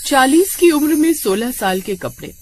40 की उम्र में 16 साल के कपड़े।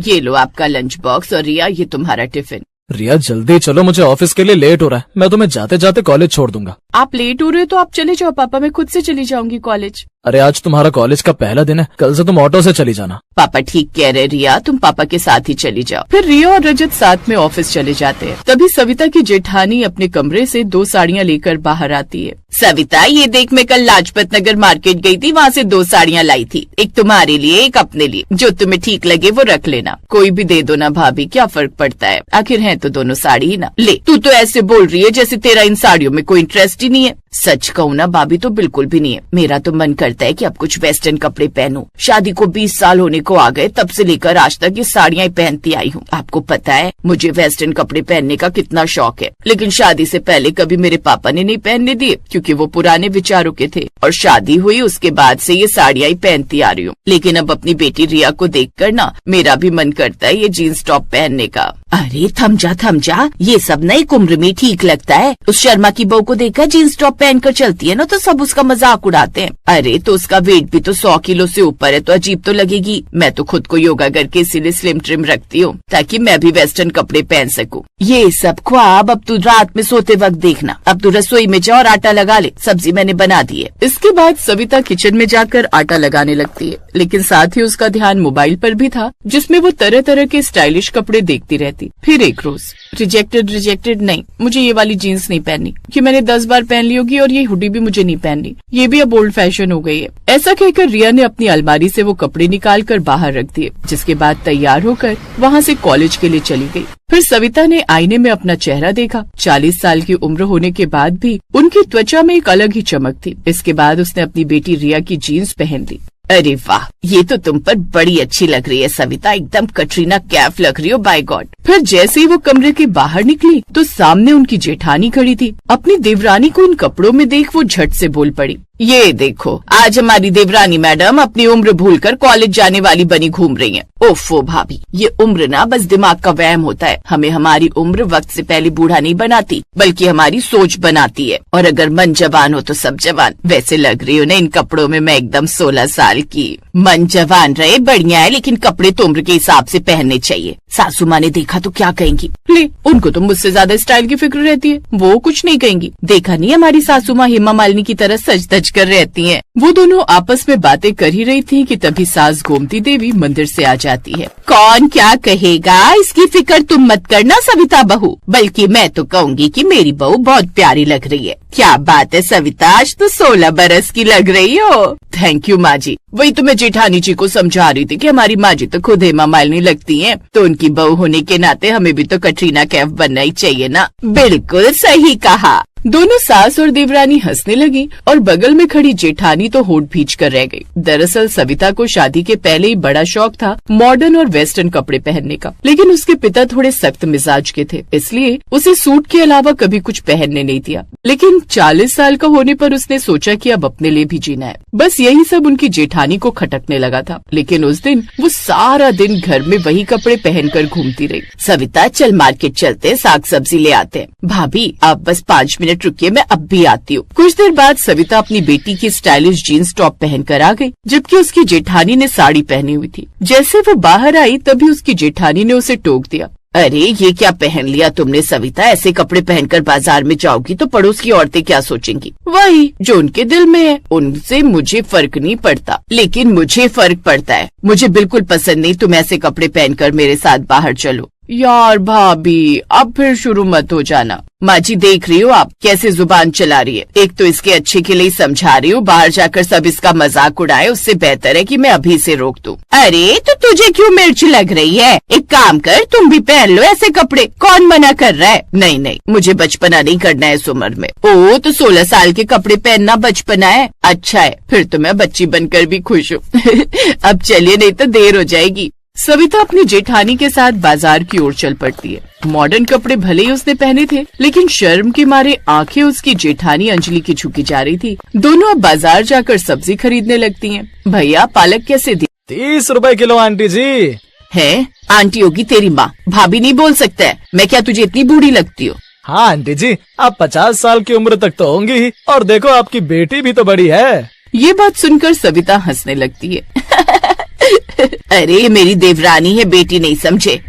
ये लो आपका लंच बॉक्स और रिया ये तुम्हारा टिफिन। रिया जल्दी चलो, मुझे ऑफिस के लिए लेट हो रहा है। मैं तुम्हें जाते जाते कॉलेज छोड़ दूंगा। आप लेट हो रहे हो तो आप चले जाओ पापा, मैं खुद से चली जाऊंगी कॉलेज। अरे आज तुम्हारा कॉलेज का पहला दिन है, कल से तुम ऑटो से चली जाना। पापा ठीक कह रहे रिया, तुम पापा के साथ ही चली जाओ। फिर रिया और रजत साथ में ऑफिस चले जाते हैं। तभी सविता की जेठानी अपने कमरे से 2 साड़ियाँ लेकर बाहर आती है। सविता ये देख, मैं कल लाजपत नगर मार्केट गई थी, वहाँ से 2 साड़ियाँ लाई थी, एक तुम्हारे लिए एक अपने लिए। जो तुम्हें ठीक लगे वो रख लेना, कोई भी दे दो ना भाभी, क्या फर्क पड़ता है, आखिर है तो दोनों साड़ी ही ना। ले, तू तो ऐसे बोल रही है जैसे तेरा इन साड़ियों में कोई इंटरेस्ट ही नहीं है। सच कहूँ ना भाभी तो बिल्कुल भी नहीं है। मेरा तो मन करता है कि अब कुछ वेस्टर्न कपड़े पहनूं। शादी को 20 साल होने को आ गए, तब से लेकर आज तक ये साड़ियाँ पहनती आई हूँ। आपको पता है मुझे वेस्टर्न कपड़े पहनने का कितना शौक है, लेकिन शादी से पहले कभी मेरे पापा ने नहीं पहनने दिए क्योंकि वो पुराने विचारों के थे, और शादी हुई उसके बाद से ये साड़ियाँ ही पहनती आ रही हूँ। लेकिन अब अपनी बेटी रिया को देखकर ना मेरा भी मन करता है ये जीन्स टॉप पहनने का। अरे थम जा, ये सब नई उम्र में ठीक लगता है। उस शर्मा की बहू को देखा जीन्स टॉप पहनकर चलती है ना, तो सब उसका मजाक उड़ाते हैं। अरे तो उसका वेट भी तो 100 किलो से ऊपर है, तो अजीब तो लगेगी। मैं तो खुद को योगा करके इसीलिए स्लिम ट्रिम रखती हूँ ताकि मैं भी वेस्टर्न कपड़े पहन सकूँ। ये सब ख्वाब अब तू रात में सोते वक्त देखना। अब तू रसोई में जा और आटा लगा ले, सब्जी मैंने बना दी है। इसके बाद सविता किचन में जाकर आटा लगाने लगती है, लेकिन साथ ही उसका ध्यान मोबाइल पर भी था जिसमें वो तरह तरह के स्टाइलिश कपड़े देखती रहती। फिर एक रोज रिजेक्टेड नहीं, मुझे ये वाली जीन्स नहीं पहननी, कि मैंने 10 बार पहन ली होगी, और ये हुडी भी मुझे नहीं पहननी, ये भी अब ओल्ड फैशन हो गई है। ऐसा कहकर रिया ने अपनी अलमारी से वो कपड़े निकाल कर बाहर रख दिए, जिसके बाद तैयार होकर वहाँ से कॉलेज के लिए चली गई। फिर सविता ने आईने में अपना चेहरा देखा। 40 साल की उम्र होने के बाद भी उनकी त्वचा में एक अलग ही चमक थी। इसके बाद उसने अपनी बेटी रिया की जीन्स पहन ली। अरे वाह, ये तो तुम पर बड़ी अच्छी लग रही है सविता, एकदम कटरीना कैफ लग रही हो, बाय गॉड। फिर जैसे ही वो कमरे के बाहर निकली तो सामने उनकी जेठानी खड़ी थी। अपनी देवरानी को इन कपड़ों में देख वो झट से बोल पड़ी, ये देखो आज हमारी देवरानी मैडम अपनी उम्र भूलकर कॉलेज जाने वाली बनी घूम रही हैं। ओफो भाभी, ये उम्र ना बस दिमाग का वहम होता है। हमें हमारी उम्र वक्त से पहले बूढ़ा नहीं बनाती, बल्कि हमारी सोच बनाती है। और अगर मन जवान हो तो सब जवान। वैसे लग रही हो ना इन कपड़ों में मैं एकदम 16 साल की। मन जवान रहे बढ़िया है, लेकिन कपड़े तो उम्र के हिसाब से पहनने चाहिए। सासू माँ ने देखा तो क्या कहेंगी? ले, उनको तो मुझसे ज्यादा स्टाइल की फिक्र रहती है, वो कुछ नहीं कहेंगी। देखा नहीं हमारी सासू माँ हेमा मालिनी की तरह सज धज कर रहती हैं। वो दोनों आपस में बातें कर ही रही थी कि तभी सास गोमती देवी मंदिर से आ जाती है। कौन क्या कहेगा इसकी फिक्र तुम मत करना सविता बहू, बल्कि मैं तो कहूँगी कि मेरी बहू बहुत प्यारी लग रही है। क्या बात है सविता, आज तो 16 बरस की लग रही हो। थैंक यू माँ जी। वही तो मैं जेठानी जी को समझा रही थी कि हमारी माँ जी तो खुद हेमा मालिनी लगती हैं, तो उनकी बहू होने के नाते हमें भी तो कटरीना कैफ बनना ही चाहिए ना। बिल्कुल सही कहा। दोनों सास और देवरानी हंसने लगी और बगल में खड़ी जेठानी तो होठ भींच कर रह गई। दरअसल सविता को शादी के पहले ही बड़ा शौक था मॉडर्न और वेस्टर्न कपड़े पहनने का, लेकिन उसके पिता थोड़े सख्त मिजाज के थे, इसलिए उसे सूट के अलावा कभी कुछ पहनने नहीं दिया। लेकिन 40 साल का होने पर उसने सोचा कि अब अपने लिए भी जीना है। बस यही सब उनकी जेठानी को खटकने लगा था। लेकिन उस दिन वो सारा दिन घर में वही कपड़े पहनकर घूमती रही। सविता चल मार्केट चलते, साग सब्जी ले आते हैं। भाभी आप बस 5 मिनट रुकिए, मैं अब भी आती हूँ। कुछ देर बाद सविता अपनी बेटी की स्टाइलिश जीन्स टॉप पहनकर आ गई, जबकि उसकी जेठानी ने साड़ी पहनी हुई थी। जैसे वो बाहर आई तभी उसकी जेठानी ने उसे टोक दिया। अरे ये क्या पहन लिया तुमने सविता, ऐसे कपड़े पहनकर बाजार में जाओगी तो पड़ोस की औरतें क्या सोचेंगी? वही जो उनके दिल में है, उनसे मुझे फर्क नहीं पड़ता, लेकिन मुझे फर्क पड़ता है। मुझे बिल्कुल पसंद नहीं तुम ऐसे कपड़े पहनकर मेरे साथ बाहर चलो। यार भाभी अब फिर शुरू मत हो जाना। माँ जी देख रही हो आप कैसे जुबान चला रही है। एक तो इसके अच्छे के लिए समझा रही हूँ, बाहर जाकर सब इसका मजाक उड़ाए, उससे बेहतर है कि मैं अभी से रोक दूँ। अरे तो तुझे क्यों मिर्च लग रही है? एक काम कर तुम भी पहन लो ऐसे कपड़े, कौन मना कर रहा है? नहीं मुझे बचपना नहीं करना है इस उम्र में। ओ तो 16 साल के कपड़े पहनना बचपना है? अच्छा है, फिर तो मैं बच्ची बनकर भी खुश हूँ। अब चलिए नहीं तो देर हो जाएगी। सविता अपनी जेठानी के साथ बाजार की ओर चल पड़ती है। मॉडर्न कपड़े भले ही उसने पहने थे, लेकिन शर्म के मारे आंखें उसकी जेठानी अंजलि की झुकी जा रही थी। दोनों अब बाजार जाकर सब्जी खरीदने लगती हैं। भैया पालक कैसे दी? 30 रुपए किलो आंटी जी। है आंटी होगी तेरी माँ, भाभी नहीं बोल सकता है। मैं क्या तुझे इतनी बूढ़ी लगती हूँ? हाँ आंटी जी, आप 50 साल की उम्र तक तो होंगी ही, और देखो आपकी बेटी भी तो बड़ी है। ये बात सुनकर सविता हंसने लगती है। अरे मेरी देवरानी है, बेटी नहीं समझे।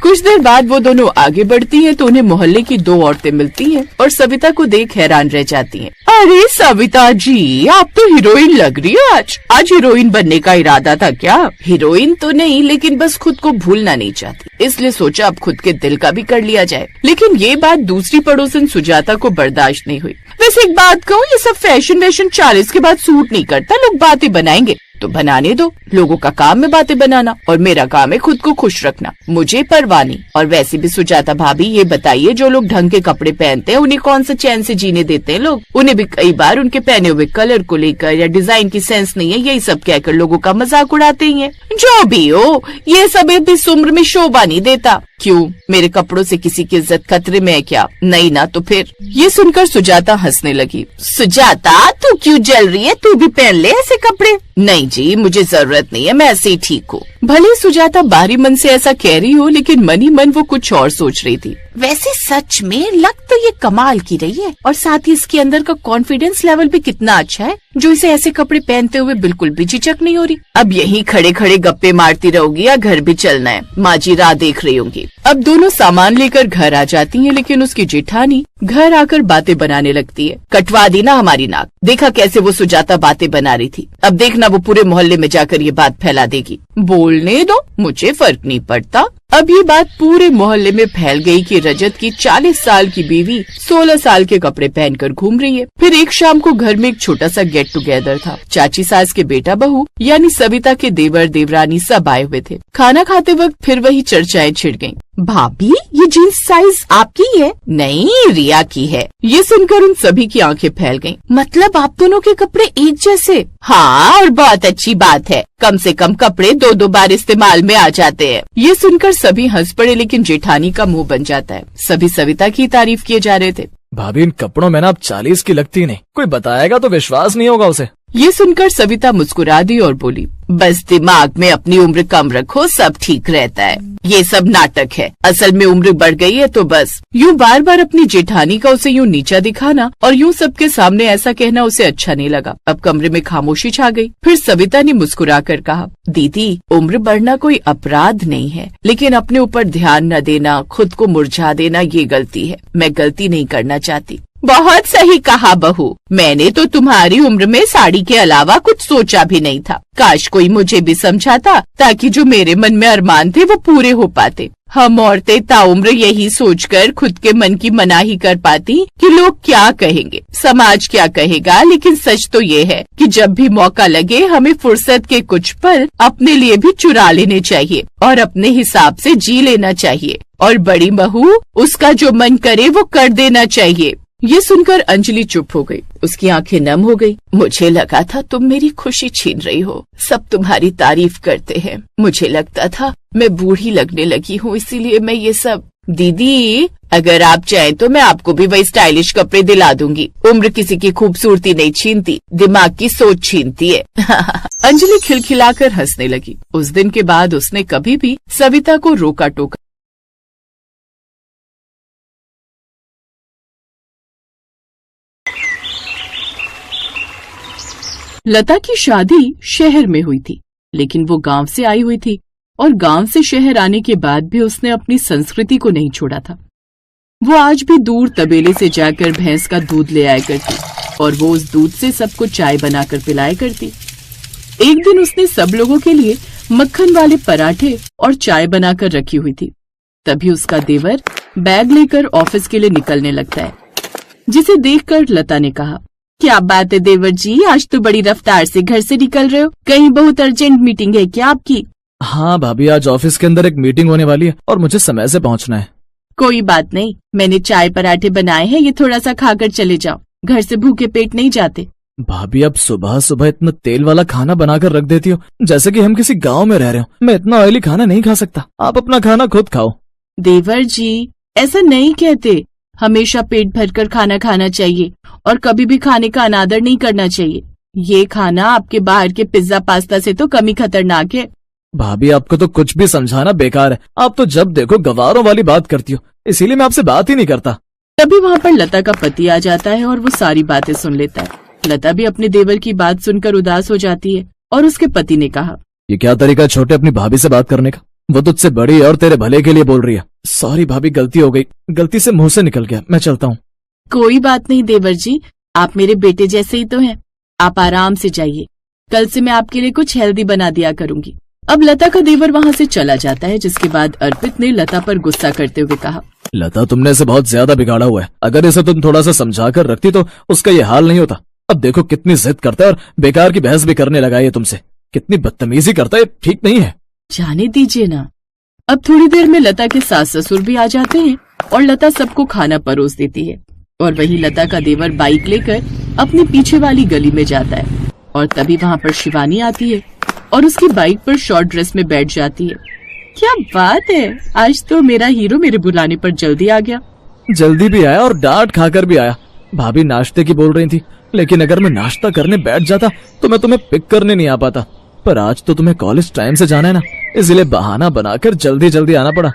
कुछ देर बाद वो दोनों आगे बढ़ती हैं तो उन्हें मोहल्ले की दो औरतें मिलती हैं और सविता को देख हैरान रह जाती हैं। अरे सविता जी, आप तो हीरोइन लग रही हो। आज हीरोइन बनने का इरादा था क्या? हीरोइन तो नहीं, लेकिन बस खुद को भूलना नहीं चाहती, इसलिए सोचा अब खुद के दिल का भी कर लिया जाए। लेकिन ये बात दूसरी पड़ोसन सुजाता को बर्दाश्त नहीं हुई। वैसे एक बात कहूँ, ये सब फैशन 40 के बाद सूट नहीं करता। लोग बातें बनाएंगे तो बनाने दो, लोगों का काम है बातें बनाना और मेरा काम है खुद को खुश रखना, मुझे परवाह नहीं। और वैसे भी सुजाता भाभी, ये बताइए जो लोग ढंग के कपड़े पहनते हैं उन्हें कौन सा चैन से जीने देते हैं लोग? उन्हें भी कई बार उनके पहने हुए कलर को लेकर या डिजाइन की सेंस नहीं है, यही सब कहकर लोगों का मजाक उड़ाते ही हैं। जो भी हो, ये सब इस उम्र में शोभा नहीं देता। क्यों, मेरे कपड़ों से किसी की इज्जत खतरे में है क्या? नहीं ना, तो फिर? ये सुनकर सुजाता हंसने लगी। सुजाता, तू क्यों जल रही है? तू भी पहन ले ऐसे कपड़े। नहीं जी, मुझे जरूरत नहीं है, मैं ऐसे ही ठीक हूँ। भले सुजाता बाहरी मन से ऐसा कह रही हो, लेकिन मनी मन वो कुछ और सोच रही थी। वैसे सच में लग तो ये कमाल की रही है, और साथ ही इसके अंदर का कॉन्फिडेंस लेवल भी कितना अच्छा है, जो इसे ऐसे कपड़े पहनते हुए बिल्कुल भी झिझक नहीं हो रही। अब यहीं खड़े खड़े गप्पे मारती रहोगी या घर भी चलना है? माँ जी राह देख रही होंगी। अब दोनों सामान लेकर घर आ जाती हैं, लेकिन उसकी जेठानी घर आकर बातें बनाने लगती है। कटवा दी ना हमारी नाक, देखा कैसे वो सुजाता बातें बना रही थी, अब देखना वो पूरे मोहल्ले में जाकर ये बात फैला देगी। बोलने दो, मुझे फर्क नहीं पड़ता। अब ये बात पूरे मोहल्ले में फैल गई कि रजत की 40 साल की बीवी 16 साल के कपड़े पहनकर घूम रही है। फिर एक शाम को घर में एक छोटा सा गेट टुगेदर था। चाची सास के बेटा बहू यानी सविता के देवर देवरानी सब आए हुए थे। खाना खाते वक्त फिर वही चर्चाएं छिड़ गईं। भाभी, ये जीन्स साइज आपकी है? नहीं, रिया की है। ये सुनकर उन सभी की आंखें फैल गईं। मतलब आप दोनों के कपड़े एक जैसे? हाँ, और बहुत अच्छी बात है, कम से कम कपड़े 2-2 बार इस्तेमाल में आ जाते हैं। ये सुनकर सभी हंस पड़े, लेकिन जेठानी का मुंह बन जाता है। सभी सविता की तारीफ किए जा रहे थे। भाभी, इन कपड़ों में ना आप 40 की लगती नहीं, कोई बताएगा तो विश्वास नहीं होगा उसे। ये सुनकर सविता मुस्कुरा दी और बोली, बस दिमाग में अपनी उम्र कम रखो, सब ठीक रहता है। ये सब नाटक है, असल में उम्र बढ़ गई है तो बस। यूँ बार बार अपनी जेठानी का उसे यूँ नीचा दिखाना और यूँ सबके सामने ऐसा कहना उसे अच्छा नहीं लगा। अब कमरे में खामोशी छा गई। फिर सविता ने मुस्कुरा कर कहा, दीदी, उम्र बढ़ना कोई अपराध नहीं है, लेकिन अपने ऊपर ध्यान न देना, खुद को मुरझा देना, ये गलती है। मैं गलती नहीं करना चाहती। बहुत सही कहा बहू, मैंने तो तुम्हारी उम्र में साड़ी के अलावा कुछ सोचा भी नहीं था। काश कोई मुझे भी समझाता, ताकि जो मेरे मन में अरमान थे वो पूरे हो पाते। हम औरतें ताउम्र यही सोचकर खुद के मन की मनाही कर पाती कि लोग क्या कहेंगे, समाज क्या कहेगा। लेकिन सच तो ये है कि जब भी मौका लगे हमें फुर्सत के कुछ पल अपने लिए भी चुरा लेने चाहिए और अपने हिसाब से जी लेना चाहिए। और बड़ी बहू, उसका जो मन करे वो कर देना चाहिए। ये सुनकर अंजलि चुप हो गई, उसकी आंखें नम हो गई। मुझे लगा था तुम मेरी खुशी छीन रही हो, सब तुम्हारी तारीफ करते हैं। मुझे लगता था मैं बूढ़ी लगने लगी हूँ, इसीलिए मैं ये सब। दीदी, अगर आप चाहें तो मैं आपको भी वही स्टाइलिश कपड़े दिला दूंगी। उम्र किसी की खूबसूरती नहीं छीनती, दिमाग की सोच छीनती है। अंजलि खिलखिलाकर हंसने लगी। उस दिन के बाद उसने कभी भी सविता को रोका टोका। लता की शादी शहर में हुई थी, लेकिन वो गांव से आई हुई थी और गांव से शहर आने के बाद भी उसने अपनी संस्कृति को नहीं छोड़ा था। वो आज भी दूर तबेले से जाकर भैंस का दूध ले आया करती और वो उस दूध से सबको चाय बनाकर पिलाया करती। एक दिन उसने सब लोगों के लिए मक्खन वाले पराठे और चाय बनाकर रखी हुई थी। तभी उसका देवर बैग लेकर ऑफिस के लिए निकलने लगता है, जिसे देखकर लता ने कहा, क्या बात है देवर जी, आज तो बड़ी रफ्तार से घर से निकल रहे हो, कहीं बहुत अर्जेंट मीटिंग है क्या आपकी? हाँ भाभी, आज ऑफिस के अंदर एक मीटिंग होने वाली है और मुझे समय से पहुंचना है। कोई बात नहीं, मैंने चाय पराठे बनाए हैं, ये थोड़ा सा खाकर चले जाओ, घर से भूखे पेट नहीं जाते। भाभी, अब सुबह सुबह इतना तेल वाला खाना बनाकर रख देती हो, जैसे कि हम किसी गांव में रह रहे हो। मैं इतना ऑयली खाना नहीं खा सकता, आप अपना खाना खुद खाओ। देवर जी, ऐसा नहीं कहते, हमेशा पेट भरकर खाना खाना चाहिए और कभी भी खाने का अनादर नहीं करना चाहिए। ये खाना आपके बाहर के पिज्जा पास्ता से तो कम ही खतरनाक है। भाभी, आपको तो कुछ भी समझाना बेकार है, आप तो जब देखो गवारों वाली बात करती हो, इसीलिए मैं आपसे बात ही नहीं करता। तभी वहाँ पर लता का पति आ जाता है और वो सारी बातें सुन लेता है। लता भी अपने देवर की बात सुनकर उदास हो जाती है और उसके पति ने कहा, ये क्या तरीका है छोटे अपनी भाभी से बात करने का? वो तुझसे बड़ी है और तेरे भले के लिए बोल रही है। सॉरी भाभी, गलती हो गई, गलती से मुंह से निकल गया, मैं चलता हूँ। कोई बात नहीं देवर जी, आप मेरे बेटे जैसे ही तो हैं। आप आराम से जाइए, कल से मैं आपके लिए कुछ हेल्दी बना दिया करूंगी। अब लता का देवर वहाँ से चला जाता है, जिसके बाद अर्पित ने लता पर गुस्सा करते हुए कहा, लता, तुमने इसे बहुत ज्यादा बिगाड़ा हुआ है। अगर इसे तुम थोड़ा सा समझा कर रखती तो उसका ये हाल नहीं होता। अब देखो कितनी जिद करता है और बेकार की बहस भी करने लगा है तुमसे। कितनी बदतमीजी करता है, ठीक नहीं है। जाने दीजिए ना। अब थोड़ी देर में लता के सास ससुर भी आ जाते हैं और लता सबको खाना परोस देती है। और वही लता का देवर बाइक लेकर अपने पीछे वाली गली में जाता है और तभी वहाँ पर शिवानी आती है और उसकी बाइक पर शॉर्ट ड्रेस में बैठ जाती है। क्या बात है, आज तो मेरा हीरो मेरे बुलाने पर जल्दी आ गया। जल्दी भी आया और डांट खाकर भी आया। भाभी नाश्ते की बोल रही थी, लेकिन अगर मैं नाश्ता करने बैठ जाता तो मैं तुम्हें पिक करने नहीं आ पाता। पर आज तो तुम्हें कॉलेज टाइम से जाना है ना, इसलिए बहाना बनाकर जल्दी जल्दी आना पड़ा।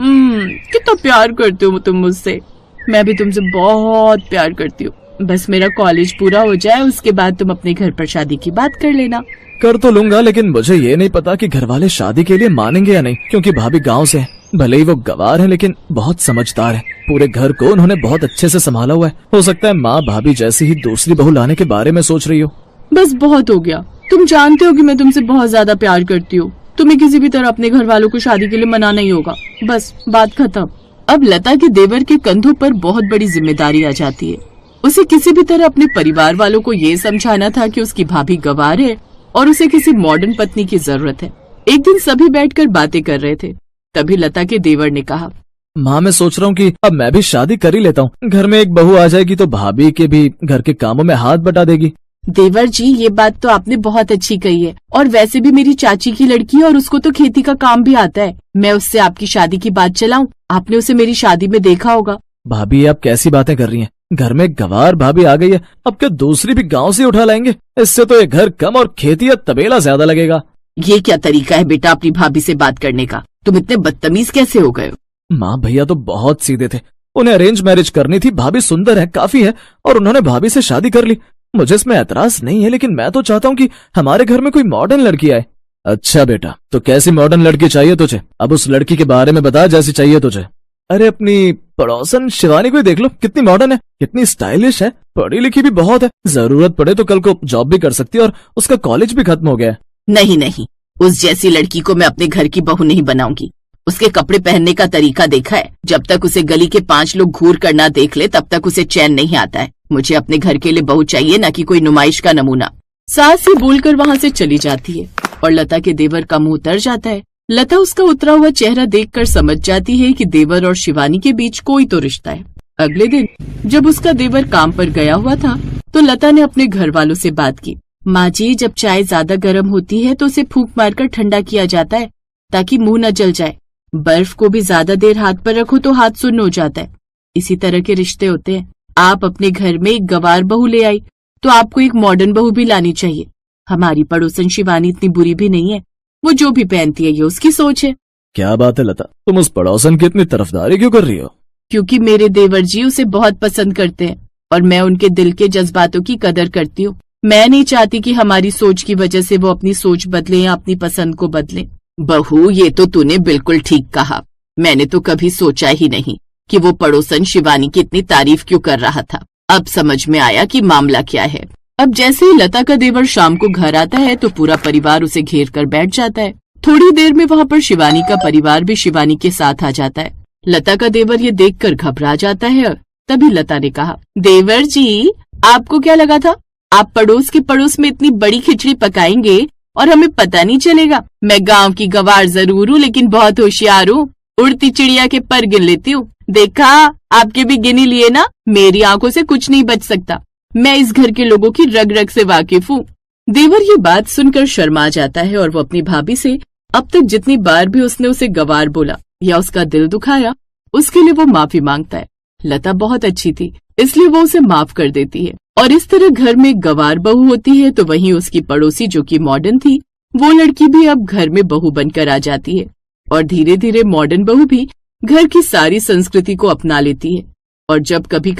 कितना प्यार करते हो तुम मुझसे। मैं भी तुमसे बहुत प्यार करती हूँ। बस मेरा कॉलेज पूरा हो जाए, उसके बाद तुम अपने घर पर शादी की बात कर लेना। कर तो लूंगा, लेकिन मुझे ये नहीं पता कि घर वाले शादी के लिए मानेंगे या नहीं, क्योंकि भाभी गांव से है। भले ही वो गवार है, लेकिन बहुत समझदार है। पूरे घर को उन्होंने बहुत अच्छे से संभाला हुआ है। हो सकता है माँ भाभी जैसी ही दूसरी बहू लाने के बारे में सोच रही हो। बस बहुत हो गया। तुम जानते हो कि मैं तुमसे बहुत ज्यादा प्यार करती हूँ। तुम्हें किसी भी तरह अपने घर वालों को शादी के लिए मनाना ही होगा। बस बात खत्म। अब लता के देवर के कंधों पर बहुत बड़ी जिम्मेदारी आ जाती है। उसे किसी भी तरह अपने परिवार वालों को ये समझाना था कि उसकी भाभी गवार है और उसे किसी मॉडर्न पत्नी की जरूरत है। एक दिन सभी बैठकर बातें कर रहे थे, तभी लता के देवर ने कहा, माँ, मैं सोच रहा हूँ कि अब मैं भी शादी कर ही लेता हूँ। घर में एक बहू आ जाएगी तो भाभी के भी घर के कामों में हाथ बटा देगी। देवर जी, ये बात तो आपने बहुत अच्छी कही है। और वैसे भी मेरी चाची की लड़की है और उसको तो खेती का काम भी आता है। मैं उससे आपकी शादी की बात चलाऊं? आपने उसे मेरी शादी में देखा होगा। भाभी, आप कैसी बातें कर रही हैं? घर में गवार भाभी आ गई है, अब क्या दूसरी भी गांव से उठा लाएंगे? इससे तो ये घर कम और खेती या तबेला ज्यादा लगेगा। ये क्या तरीका है बेटा अपनी भाभी से बात करने का? तुम इतने बदतमीज कैसे हो गए? माँ भैया तो बहुत सीधे थे। उन्हें अरेंज मैरिज करनी थी। भाभी सुंदर है, काफी है, और उन्होंने भाभी से शादी कर ली। मुझे इसमें ऐतराज नहीं है, लेकिन मैं तो चाहता हूँ कि हमारे घर में कोई मॉडर्न लड़की आए। अच्छा बेटा, तो कैसी मॉडर्न लड़की चाहिए तुझे? अब उस लड़की के बारे में बता जैसी चाहिए तुझे। अरे अपनी पड़ोसन शिवानी को ही देख लो, कितनी मॉडर्न है, कितनी स्टाइलिश है, पढ़ी लिखी भी बहुत है। जरूरत पड़े तो कल को जॉब भी कर सकती है और उसका कॉलेज भी खत्म हो गया है। नहीं नहीं, उस जैसी लड़की को मैं अपने घर की बहू नहीं बनाऊंगी। उसके कपड़े पहनने का तरीका देखा है? जब तक उसे गली के 5 लोग घूर कर ना देख ले तब तक उसे चैन नहीं आता है। मुझे अपने घर के लिए बहू चाहिए, न कि कोई नुमाइश का नमूना। सास ही बोलकर वहाँ से चली जाती है और लता के देवर का मुंह उतर जाता है। लता उसका उतरा हुआ चेहरा देखकर समझ जाती है कि देवर और शिवानी के बीच कोई तो रिश्ता है। अगले दिन जब उसका देवर काम पर गया हुआ था तो लता ने अपने घर वालों से बात की। माँ जी, जब चाय ज्यादा गर्म होती है तो उसे फूंक मारकर ठंडा किया जाता है ताकि मुंह न जल जाए। बर्फ को भी ज्यादा देर हाथ पर रखो तो हाथ सुन्न हो जाता है। इसी तरह के रिश्ते होते हैं। आप अपने घर में एक गवार बहू ले आई तो आपको एक मॉडर्न बहू भी लानी चाहिए। हमारी पड़ोसन शिवानी इतनी बुरी भी नहीं है। वो जो भी पहनती है ये उसकी सोच है। क्या बात है लता, तुम उस पड़ोसन की इतनी तरफदारी क्यों कर रही हो? क्योंकि मेरे देवर जी उसे बहुत पसंद करते हैं और मैं उनके दिल के जज्बातों की कदर करती हूँ। मैं नहीं चाहती कि हमारी सोच की वजह से वो अपनी सोच बदले या अपनी पसंद को बदले। बहू, ये तो तूने बिल्कुल ठीक कहा। मैंने तो कभी सोचा ही नहीं कि वो पड़ोसन शिवानी की इतनी तारीफ क्यों कर रहा था। अब समझ में आया कि मामला क्या है। अब जैसे ही लता का देवर शाम को घर आता है तो पूरा परिवार उसे घेर कर बैठ जाता है। थोड़ी देर में वहाँ पर शिवानी का परिवार भी शिवानी के साथ आ जाता है। लता का देवर ये देखकर घबरा जाता है। तभी लता ने कहा, देवर जी, आपको क्या लगा था आप पड़ोस के पड़ोस में इतनी बड़ी खिचड़ी पकाएंगे और हमें पता नहीं चलेगा? मैं गांव की गवार जरूर हूँ, लेकिन बहुत होशियार हूँ। उड़ती चिड़िया के पर गिन लेती हूँ। देखा, आपके भी गिनी लिए ना। मेरी आंखों से कुछ नहीं बच सकता। मैं इस घर के लोगों की रग रग से वाकिफ हूँ। देवर ये बात सुनकर शर्मा जाता है और वो अपनी भाभी से अब तक जितनी बार भी उसने उसे गवार बोला या उसका दिल दुखाया उसके लिए वो माफी मांगता है। लता बहुत अच्छी थी, इसलिए वो उसे माफ कर देती है। और इस तरह घर में एक गवार बहू होती है तो वहीं उसकी पड़ोसी जो कि मॉडर्न थी, वो लड़की भी अब घर में बहू बनकर आ जाती है और धीरे धीरे मॉडर्न बहू भी घर की सारी संस्कृति को अपना लेती है। और जब कभी